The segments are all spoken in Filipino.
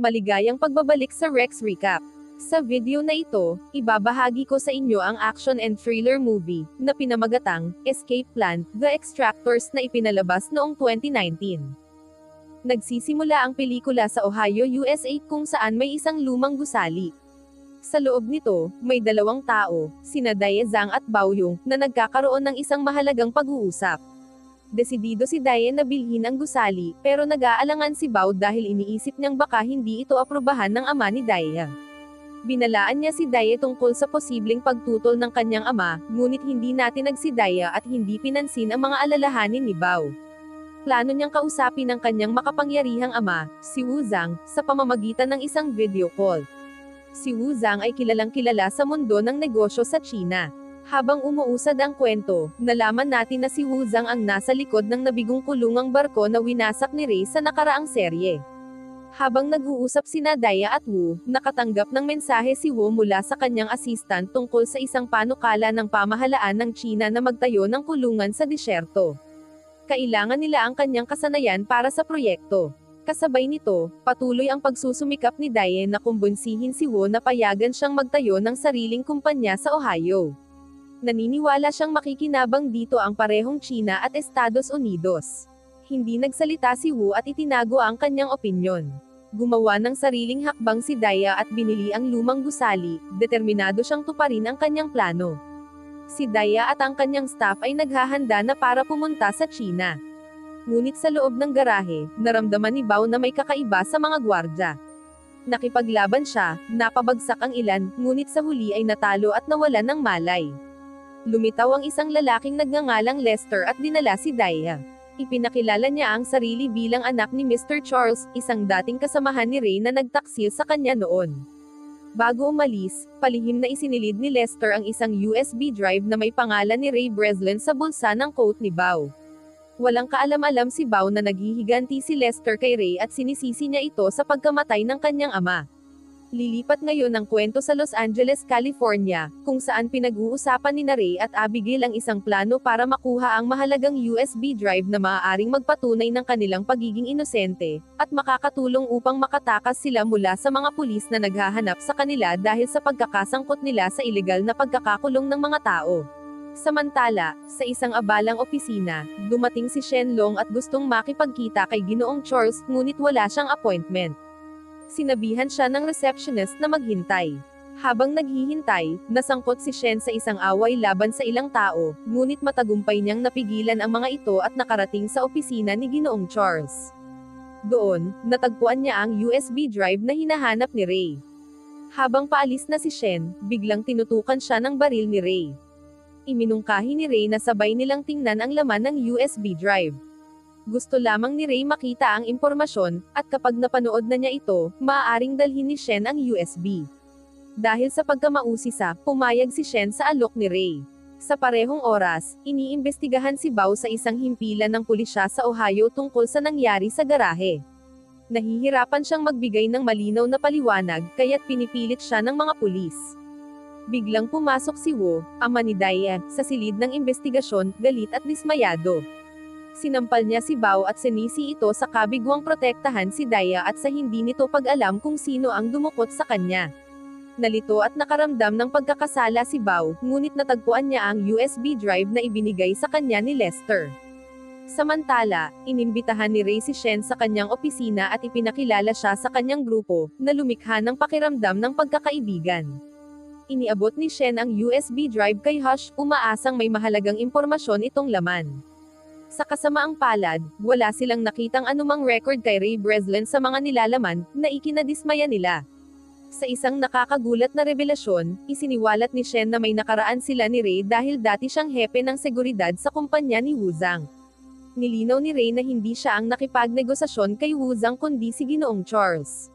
Maligayang pagbabalik sa Rex Recap. Sa video na ito, ibabahagi ko sa inyo ang action and thriller movie, na pinamagatang, Escape Plan, The Extractors na ipinalabas noong 2019. Nagsisimula ang pelikula sa Ohio, USA kung saan may isang lumang gusali. Sa loob nito, may dalawang tao, sina Dae Zhang at Bao Yung, na nagkakaroon ng isang mahalagang pag-uusap. Desidido si Dae na bilhin ang gusali, pero nag-aalangan si Bao dahil iniisip niyang baka hindi ito aprobahan ng ama ni Dae. Binalaan niya si Dae tungkol sa posibleng pagtutol ng kanyang ama, ngunit hindi natinag si Dae at hindi pinansin ang mga alalahanin ni Bao. Plano niyang kausapin ang kanyang makapangyarihang ama, si Wu Zhang, sa pamamagitan ng isang video call. Si Wu Zhang ay kilalang kilala sa mundo ng negosyo sa China. Habang umuusad ang kwento, nalaman natin na si Wu Zhang ang nasa likod ng nabigong kulungang barko na winasak ni Ray sa nakaraang serye. Habang nag-uusap sina Dae at Wu, nakatanggap ng mensahe si Wu mula sa kanyang assistant tungkol sa isang panukala ng pamahalaan ng China na magtayo ng kulungan sa disyerto. Kailangan nila ang kanyang kasanayan para sa proyekto. Kasabay nito, patuloy ang pagsusumikap ni Dae na kumbunsihin si Wu na payagan siyang magtayo ng sariling kumpanya sa Ohio. Naniniwala siyang makikinabang dito ang parehong China at Estados Unidos. Hindi nagsalita si Wu at itinago ang kanyang opinyon. Gumawa ng sariling hakbang si Dae at binili ang lumang gusali, determinado siyang tuparin ang kanyang plano. Si Dae at ang kanyang staff ay naghahanda na para pumunta sa China. Ngunit sa loob ng garahe, naramdaman ni Bao na may kakaiba sa mga gwardya. Nakipaglaban siya, napabagsak ang ilan, ngunit sa huli ay natalo at nawalan ng malay. Lumitaw ang isang lalaking nagngangalang Lester at dinala si Dae. Ipinakilala niya ang sarili bilang anak ni Mr. Charles, isang dating kasamahan ni Ray na nagtaksil sa kanya noon. Bago umalis, palihim na isinilid ni Lester ang isang USB drive na may pangalan ni Ray Breslin sa bulsa ng coat ni Bao. Walang kaalam-alam si Bao na naghihiganti si Lester kay Ray at sinisisi niya ito sa pagkamatay ng kanyang ama. Lilipat ngayon ang kwento sa Los Angeles, California, kung saan pinag-uusapan ni Ray at Abigail ang isang plano para makuha ang mahalagang USB drive na maaaring magpatunay ng kanilang pagiging inosente, at makakatulong upang makatakas sila mula sa mga pulis na naghahanap sa kanila dahil sa pagkakasangkot nila sa ilegal na pagkakakulong ng mga tao. Samantala, sa isang abalang opisina, dumating si Shenlong at gustong makipagkita kay Ginoong Charles, ngunit wala siyang appointment. Sinabihan siya ng receptionist na maghintay. Habang naghihintay, nasangkot si Shen sa isang away laban sa ilang tao, ngunit matagumpay niyang napigilan ang mga ito at nakarating sa opisina ni Ginoong Charles. Doon, natagpuan niya ang USB drive na hinahanap ni Ray. Habang paalis na si Shen, biglang tinutukan siya ng baril ni Ray. Iminungkahi ni Ray na sabay nilang tingnan ang laman ng USB drive. Gusto lamang ni Ray makita ang impormasyon, at kapag napanood na niya ito, maaaring dalhin ni Shen ang USB. Dahil sa pagkamausisa, pumayag si Shen sa alok ni Ray. Sa parehong oras, iniimbestigahan si Bao sa isang himpilan ng pulisya sa Ohio tungkol sa nangyari sa garahe. Nahihirapan siyang magbigay ng malinaw na paliwanag, kaya't pinipilit siya ng mga pulis. Biglang pumasok si Wu, ama ni Dae, sa silid ng investigasyon, galit at dismayado. Sinampal niya si Bao at sinisi ito sa kabigwang protektahan si Dae at sa hindi nito pag-alam kung sino ang dumukot sa kanya. Nalito at nakaramdam ng pagkakasala si Bao, ngunit natagpuan niya ang USB drive na ibinigay sa kanya ni Lester. Samantala, inimbitahan ni Ray si Shen sa kanyang opisina at ipinakilala siya sa kanyang grupo, na lumikha ng pakiramdam ng pagkakaibigan. Iniabot ni Shen ang USB drive kay Hush, umaasang may mahalagang impormasyon itong laman. Sa kasamaang palad, wala silang nakitang anumang record kay Ray Breslin sa mga nilalaman, na ikinadismaya nila. Sa isang nakakagulat na revelasyon, isiniwalat ni Shen na may nakaraan sila ni Ray dahil dati siyang hepe ng seguridad sa kumpanya ni Wu Zhang. Nilinaw ni Ray na hindi siya ang nakipagnegosasyon kay Wu Zhang kundi si Ginoong Charles.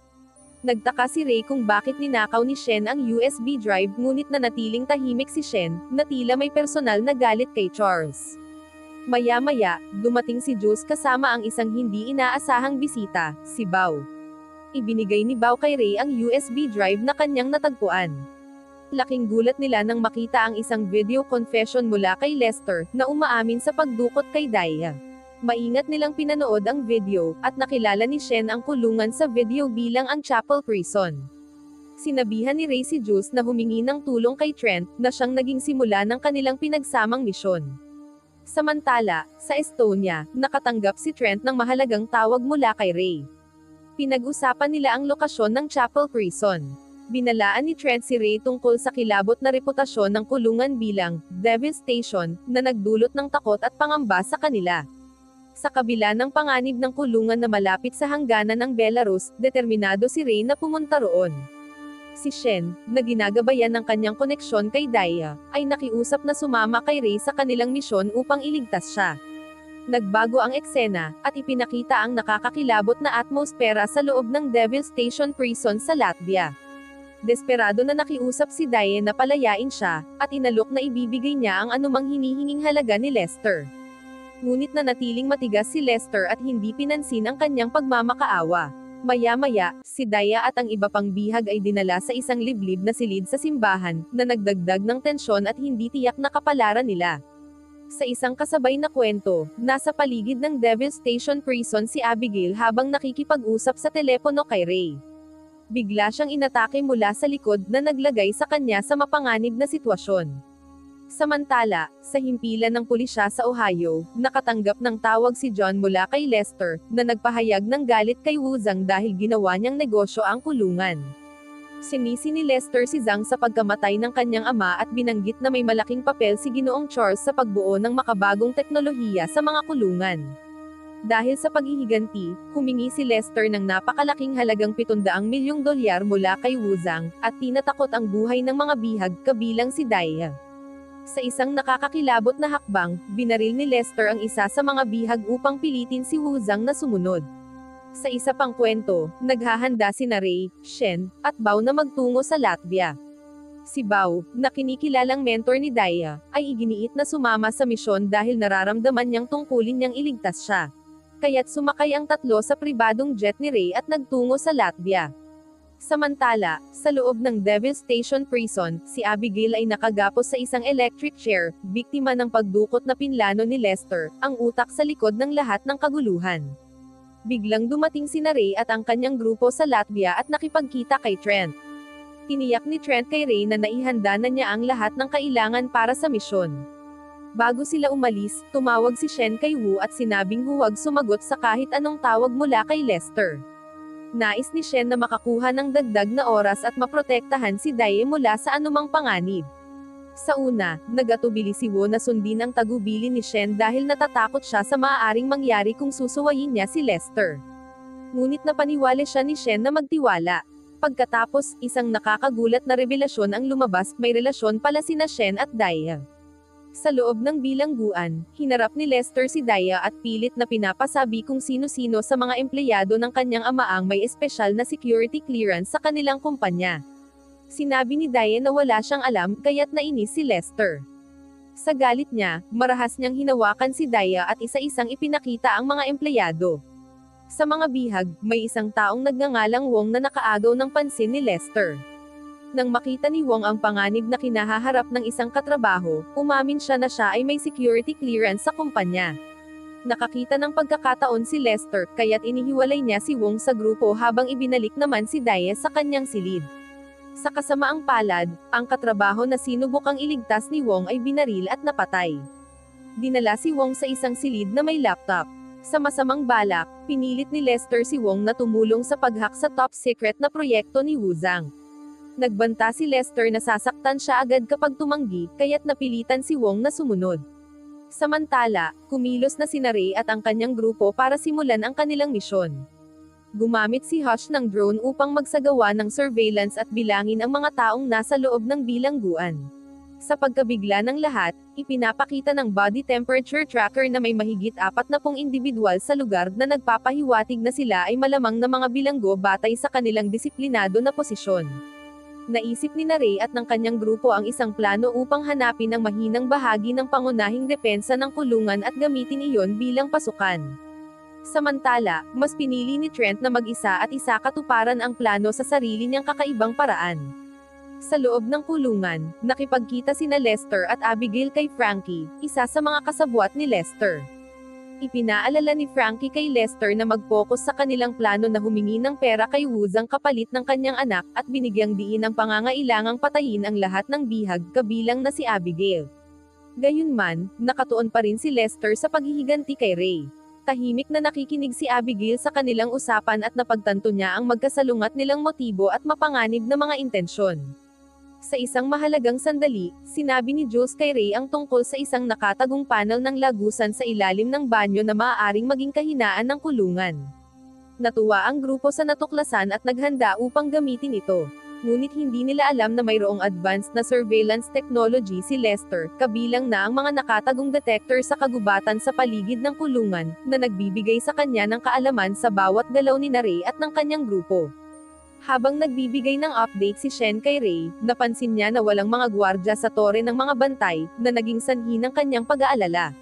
Nagtaka si Ray kung bakit ninakaw ni Shen ang USB drive, ngunit nanatiling tahimik si Shen, na tila may personal na galit kay Charles. Maya-maya, dumating si Jules kasama ang isang hindi inaasahang bisita, si Bao. Ibinigay ni Bao kay Ray ang USB drive na kanyang natagpuan. Laking gulat nila nang makita ang isang video confession mula kay Lester, na umaamin sa pagdukot kay Dae. Maingat nilang pinanood ang video, at nakilala ni Shen ang kulungan sa video bilang ang Chapel Prison. Sinabihan ni Ray si Juice na humingi ng tulong kay Trent, na siyang naging simula ng kanilang pinagsamang misyon. Samantala, sa Estonia, nakatanggap si Trent ng mahalagang tawag mula kay Ray. Pinag-usapan nila ang lokasyon ng Chapel Prison. Binalaan ni Trent si Ray tungkol sa kilabot na reputasyon ng kulungan bilang Devil Station, na nagdulot ng takot at pangamba sa kanila. Sa kabila ng panganib ng kulungan na malapit sa hangganan ng Belarus, determinado si Ray na pumunta roon. Si Shen, na ginagabayan ng kanyang koneksyon kay Daya, ay nakiusap na sumama kay Ray sa kanilang misyon upang iligtas siya. Nagbago ang eksena, at ipinakita ang nakakakilabot na atmosfera sa loob ng Devil Station Prison sa Latvia. Desperado na nakiusap si Daya na palayain siya, at inalok na ibibigay niya ang anumang hinihinging halaga ni Lester. Ngunit nanatiling matigas si Lester at hindi pinansin ang kanyang pagmamakaawa. Maya-maya, si Daya at ang iba pang bihag ay dinala sa isang liblib na silid sa simbahan, na nagdagdag ng tensyon at hindi tiyak na kapalaran nila. Sa isang kasabay na kwento, nasa paligid ng Devil Station Prison si Abigail habang nakikipag-usap sa telepono kay Ray. Bigla siyang inatake mula sa likod na naglagay sa kanya sa mapanganib na sitwasyon. Samantala, sa himpilan ng pulisya sa Ohio, nakatanggap ng tawag si John mula kay Lester, na nagpahayag ng galit kay Wu Zhang dahil ginawa niyang negosyo ang kulungan. Sinisi ni Lester si Zhang sa pagkamatay ng kanyang ama at binanggit na may malaking papel si Ginoong Charles sa pagbuo ng makabagong teknolohiya sa mga kulungan. Dahil sa paghihiganti, humingi si Lester ng napakalaking halagang $700 milyong mula kay Wu Zhang, at tinatakot ang buhay ng mga bihag kabilang si Daya. Sa isang nakakakilabot na hakbang, binaril ni Lester ang isa sa mga bihag upang pilitin si Wu Zhang na sumunod. Sa isa pang kwento, naghahanda sina Ray, Shen, at Bao na magtungo sa Latvia. Si Bao, na kinikilalang mentor ni Daya, ay iginiit na sumama sa misyon dahil nararamdaman niyang tungkulin niyang iligtas siya. Kaya't sumakay ang tatlo sa pribadong jet ni Ray at nagtungo sa Latvia. Samantala, sa loob ng Devil Station Prison, si Abigail ay nakagapos sa isang electric chair, biktima ng pagdukot na pinlano ni Lester, ang utak sa likod ng lahat ng kaguluhan. Biglang dumating si Ray at ang kanyang grupo sa Latvia at nakipagkita kay Trent. Tiniyak ni Trent kay Ray na naihanda na niya ang lahat ng kailangan para sa misyon. Bago sila umalis, tumawag si Shen kay Wu at sinabing huwag sumagot sa kahit anong tawag mula kay Lester. Nais ni Shen na makakuha ng dagdag na oras at maprotektahan si Daya mula sa anumang panganib. Sa una, nagatubili si Wu na sundin ang tagubilin ni Shen dahil natatakot siya sa maaaring mangyari kung susuwayin niya si Lester. Ngunit napaniwala siya ni Shen na magtiwala. Pagkatapos, isang nakakagulat na revelasyon ang lumabas, may relasyon pala sina Shen at Daya. Sa loob ng bilangguan, hinarap ni Lester si Daya at pilit na pinapasabi kung sino-sino sa mga empleyado ng kanyang ama ang may espesyal na security clearance sa kanilang kumpanya. Sinabi ni Daya na wala siyang alam, kaya't nainis si Lester. Sa galit niya, marahas niyang hinawakan si Daya at isa-isang ipinakita ang mga empleyado. Sa mga bihag, may isang taong nagngangalang Wong na nakaagaw ng pansin ni Lester. Nang makita ni Wong ang panganib na kinahaharap ng isang katrabaho, umamin siya na siya ay may security clearance sa kumpanya. Nakakita ng pagkakataon si Lester, kaya't inihiwalay niya si Wong sa grupo habang ibinalik naman si Daya sa kanyang silid. Sa kasamaang palad, ang katrabaho na sinubukang iligtas ni Wong ay binaril at napatay. Dinala si Wong sa isang silid na may laptop. Sa masamang balak, pinilit ni Lester si Wong na tumulong sa pag-hack sa top secret na proyekto ni Wu Zhang. Nagbanta si Lester na sasaktan siya agad kapag tumanggi, kaya't napilitan si Wong na sumunod. Samantala, kumilos na sina Ray at ang kanyang grupo para simulan ang kanilang misyon. Gumamit si Hush ng drone upang magsagawa ng surveillance at bilangin ang mga taong nasa loob ng bilangguan. Sa pagkabigla ng lahat, ipinapakita ng body temperature tracker na may mahigit 40 individual sa lugar na nagpapahiwatig na sila ay malamang na mga bilanggo batay sa kanilang disiplinado na posisyon. Naisip ni Ray at ng kanyang grupo ang isang plano upang hanapin ang mahinang bahagi ng pangunahing depensa ng kulungan at gamitin iyon bilang pasukan. Samantala, mas pinili ni Trent na mag-isa at isakatuparan ang plano sa sarili niyang kakaibang paraan. Sa loob ng kulungan, nakipagkita sina Lester at Abigail kay Frankie, isa sa mga kasabwat ni Lester. Ipinaalala ni Frankie kay Lester na mag-focus sa kanilang plano na humingi ng pera kay Wuzang kapalit ng kanyang anak, at binigyang diin ang pangangailangang patayin ang lahat ng bihag, kabilang na si Abigail. Gayunman, nakatuon pa rin si Lester sa paghihiganti kay Ray. Tahimik na nakikinig si Abigail sa kanilang usapan at napagtanto niya ang magkasalungat nilang motibo at mapanganib na mga intensyon. Sa isang mahalagang sandali, sinabi ni Jules kay Ray ang tungkol sa isang nakatagong panel ng lagusan sa ilalim ng banyo na maaaring maging kahinaan ng kulungan. Natuwa ang grupo sa natuklasan at naghanda upang gamitin ito. Ngunit hindi nila alam na mayroong advanced na surveillance technology si Lester, kabilang na ang mga nakatagong detector sa kagubatan sa paligid ng kulungan, na nagbibigay sa kanya ng kaalaman sa bawat galaw ni Ray at ng kanyang grupo. Habang nagbibigay ng update si Shen kay Ray, napansin niya na walang mga gwardya sa tore ng mga bantay, na naging sanhi ng kanyang pag-aalala.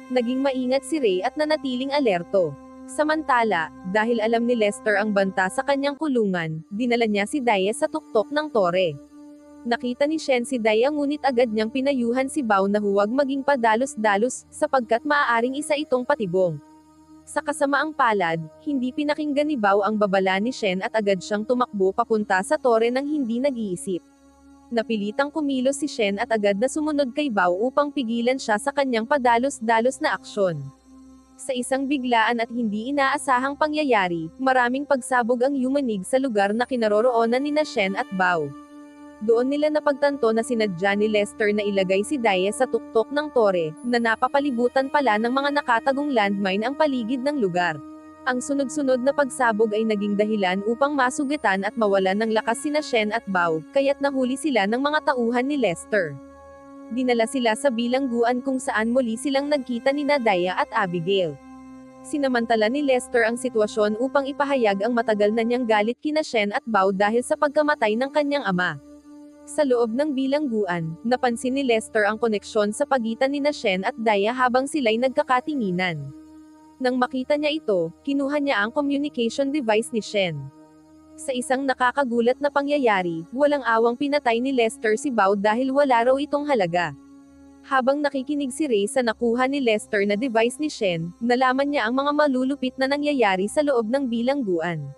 Naging maingat si Ray at nanatiling alerto. Samantala, dahil alam ni Lester ang banta sa kanyang kulungan, dinala niya si Daya sa tuktok ng tore. Nakita ni Shen si Daya ngunit agad niyang pinayuhan si Bao na huwag maging padalos-dalos, sapagkat maaaring isa itong patibong. Sa kasamaang palad, hindi pinakinggan ni Bao ang babala ni Shen at agad siyang tumakbo papunta sa tore nang hindi nag-iisip. Napilitang kumilos si Shen at agad na sumunod kay Bao upang pigilan siya sa kanyang padalos-dalos na aksyon. Sa isang biglaan at hindi inaasahang pangyayari, maraming pagsabog ang yumanig sa lugar na kinaroroonan nina Shen at Bao. Doon nila napagtanto na sinadya ni Lester na ilagay si Daya sa tuktok ng tore, na napapalibutan pala ng mga nakatagong landmine ang paligid ng lugar. Ang sunod-sunod na pagsabog ay naging dahilan upang masugitan at mawalan ng lakas sina Shen at Bao, kaya't nahuli sila ng mga tauhan ni Lester. Dinala sila sa bilangguan kung saan muli silang nagkita nina Daya at Abigail. Sinamantala ni Lester ang sitwasyon upang ipahayag ang matagal na niyang galit kina Shen at Bao dahil sa pagkamatay ng kanyang ama. Sa loob ng bilangguan, napansin ni Lester ang koneksyon sa pagitan nina Shen at Daya habang sila'y nagkakatinginan. Nang makita niya ito, kinuha niya ang communication device ni Shen. Sa isang nakakagulat na pangyayari, walang awang pinatay ni Lester si Bao dahil wala raw itong halaga. Habang nakikinig si Ray sa nakuha ni Lester na device ni Shen, nalaman niya ang mga malulupit na nangyayari sa loob ng bilangguan.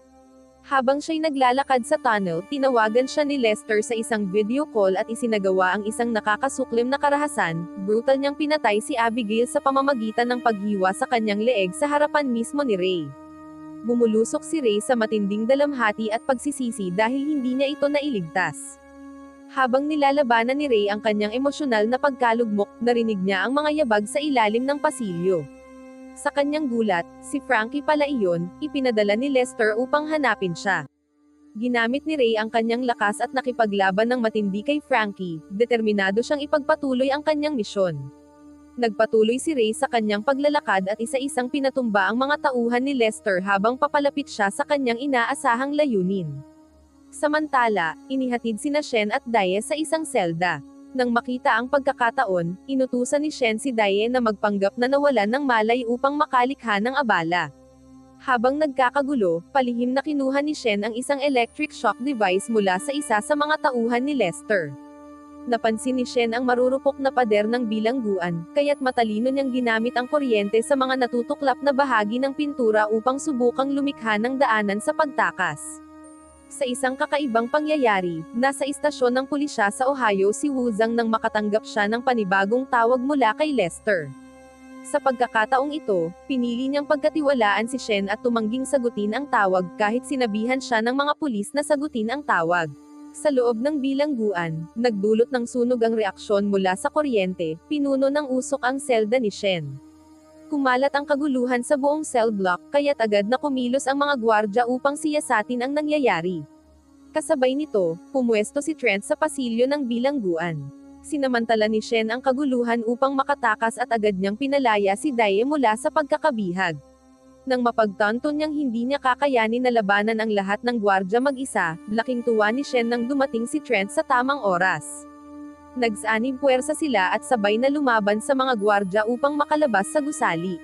Habang siya'y naglalakad sa tunnel, tinawagan siya ni Lester sa isang video call at isinagawa ang isang nakakasuklim na karahasan. Brutal niyang pinatay si Abigail sa pamamagitan ng paghiwa sa kanyang leeg sa harapan mismo ni Ray. Bumulusok si Ray sa matinding dalamhati at pagsisisi dahil hindi niya ito nailigtas. Habang nilalabanan ni Ray ang kanyang emosyonal na pagkalugmok, narinig niya ang mga yabag sa ilalim ng pasilyo. Sa kanyang gulat, si Frankie pala iyon, ipinadala ni Lester upang hanapin siya. Ginamit ni Ray ang kanyang lakas at nakipaglaban ng matindi kay Frankie, determinado siyang ipagpatuloy ang kanyang misyon. Nagpatuloy si Ray sa kanyang paglalakad at isa-isang pinatumba ang mga tauhan ni Lester habang papalapit siya sa kanyang inaasahang layunin. Samantala, inihatid sina Shen at Daya sa isang selda. Nang makita ang pagkakataon, inutusan ni Shen si Daya na magpanggap na nawalan ng malay upang makalikha ng abala. Habang nagkakagulo, palihim na kinuha ni Shen ang isang electric shock device mula sa isa sa mga tauhan ni Lester. Napansin ni Shen ang marurupok na pader ng bilangguan, kaya't matalino niyang ginamit ang kuryente sa mga natutuklap na bahagi ng pintura upang subukang lumikha ng daanan sa pagtakas. Sa isang kakaibang pangyayari, nasa istasyon ng pulisya sa Ohio si Wuzang nang makatanggap siya ng panibagong tawag mula kay Lester. Sa pagkakataong ito, pinili niyang pagkatiwalaan si Shen at tumangging sagutin ang tawag kahit sinabihan siya ng mga pulis na sagutin ang tawag. Sa loob ng bilangguan, nagdulot ng sunog ang reaksyon mula sa kuryente, pinuno ng usok ang selda ni Shen. Kumalat ang kaguluhan sa buong cell block, kaya't agad na kumilos ang mga gwardya upang siyasatin ang nangyayari. Kasabay nito, pumuesto si Trent sa pasilyo ng bilangguan. Sinamantala ni Shen ang kaguluhan upang makatakas at agad niyang pinalaya si Daya mula sa pagkakabihag. Nang mapagtanto niyang hindi niya kakayanin na labanan ang lahat ng gwardya mag-isa, laking tuwa ni Shen nang dumating si Trent sa tamang oras. Nagsanib puwersa sila at sabay na lumaban sa mga gwardya upang makalabas sa gusali.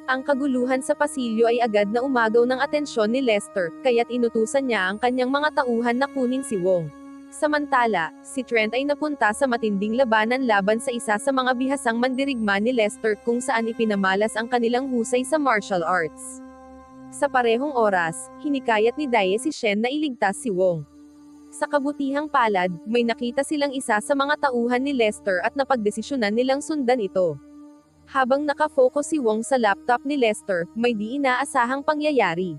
Ang kaguluhan sa pasilyo ay agad na umagaw ng atensyon ni Lester, kaya't inutusan niya ang kanyang mga tauhan na kunin si Wong. Samantala, si Trent ay napunta sa matinding labanan laban sa isa sa mga bihasang mandirigma ni Lester kung saan ipinamalas ang kanilang husay sa martial arts. Sa parehong oras, hinikayat ni Daya si Shen na iligtas si Wong. Sa kabutihang palad, may nakita silang isa sa mga tauhan ni Lester at napagdesisyonan nilang sundan ito. Habang nakafocus si Wong sa laptop ni Lester, may di inaasahang pangyayari.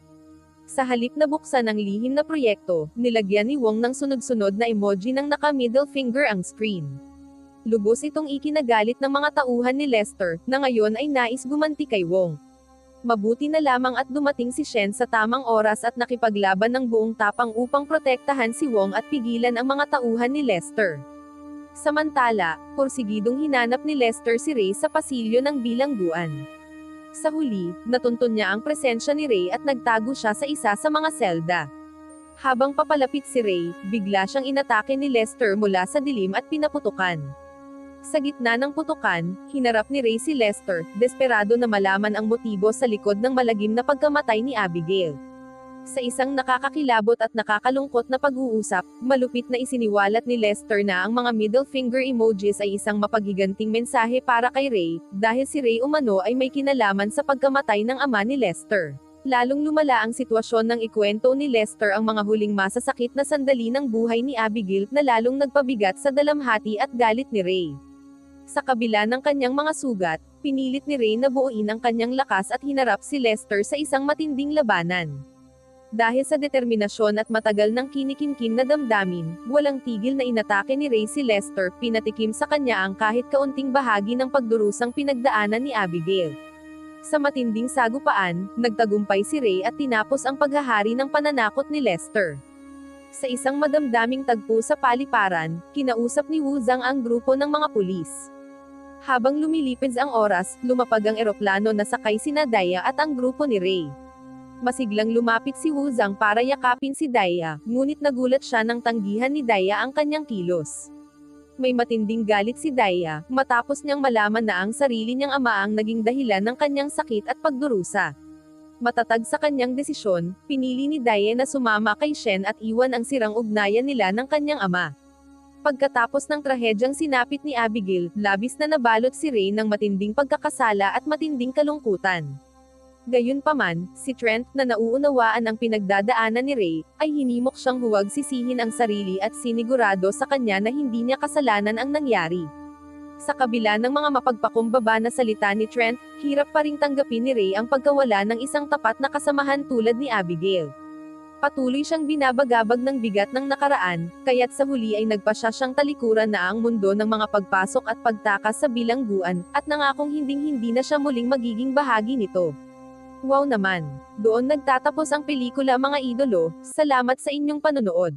Sa halip na buksan ang lihim na proyekto, nilagyan ni Wong ng sunod-sunod na emoji ng naka-middle finger ang screen. Lubos itong ikinagalit ng mga tauhan ni Lester, na ngayon ay nais gumanti kay Wong. Mabuti na lamang at dumating si Shen sa tamang oras at nakipaglaban ng buong tapang upang protektahan si Wong at pigilan ang mga tauhan ni Lester. Samantala, porsigidong hinanap ni Lester si Ray sa pasilyo ng bilangguan. Sa huli, natuntun niya ang presensya ni Ray at nagtago siya sa isa sa mga selda. Habang papalapit si Ray, bigla siyang inatake ni Lester mula sa dilim at pinaputukan. Sa gitna ng putukan, hinarap ni Ray si Lester, desperado na malaman ang motibo sa likod ng malagim na pagkamatay ni Abigail. Sa isang nakakakilabot at nakakalungkot na pag-uusap, malupit na isiniwalat ni Lester na ang mga middle finger emojis ay isang mapaghiganting mensahe para kay Ray, dahil si Ray umano ay may kinalaman sa pagkamatay ng ama ni Lester. Lalong lumala ang sitwasyon nang ikwento ni Lester ang mga huling masasakit na sandali ng buhay ni Abigail na lalong nagpabigat sa dalamhati at galit ni Ray. Sa kabila ng kanyang mga sugat, pinilit ni Ray na buuin ang kanyang lakas at hinarap si Lester sa isang matinding labanan. Dahil sa determinasyon at matagal ng kinikimkim na damdamin, walang tigil na inatake ni Ray si Lester, pinatikim sa kanya ang kahit kaunting bahagi ng pagdurusang pinagdaanan ni Abigail. Sa matinding sagupaan, nagtagumpay si Ray at tinapos ang paghahari ng pananakot ni Lester. Sa isang madamdaming tagpo sa paliparan, kinausap ni Wu Zhang ang grupo ng mga pulis. Habang lumilipad ang oras, lumapag ang eroplano na sakay sina Daya at ang grupo ni Ray. Masiglang lumapit si Wu Zhang para yakapin si Daya, ngunit nagulat siya nang tanggihan ni Daya ang kanyang kilos. May matinding galit si Daya, matapos niyang malaman na ang sarili niyang ama ang naging dahilan ng kanyang sakit at pagdurusa. Matatag sa kanyang desisyon, pinili ni Daya na sumama kay Shen at iwan ang sirang ugnayan nila ng kanyang ama. Pagkatapos ng trahedyang sinapit ni Abigail, labis na nabalot si Ray ng matinding pagkakasala at matinding kalungkutan. Gayunpaman, si Trent, na nauunawaan ang pinagdadaanan ni Ray, ay hinimok siyang huwag sisihin ang sarili at sinigurado sa kanya na hindi niya kasalanan ang nangyari. Sa kabila ng mga mapagpakumbaba na salita ni Trent, hirap pa ring tanggapin ni Ray ang pagkawala ng isang tapat na kasamahan tulad ni Abigail. Patuloy siyang binabagabag ng bigat ng nakaraan, kaya't sa huli ay nagpasya siyang talikuran na ang mundo ng mga pagpasok at pagtakas sa bilangguan, at nangakong hinding-hindi na siya muling magiging bahagi nito. Wow naman! Doon nagtatapos ang pelikula mga idolo, salamat sa inyong panonood.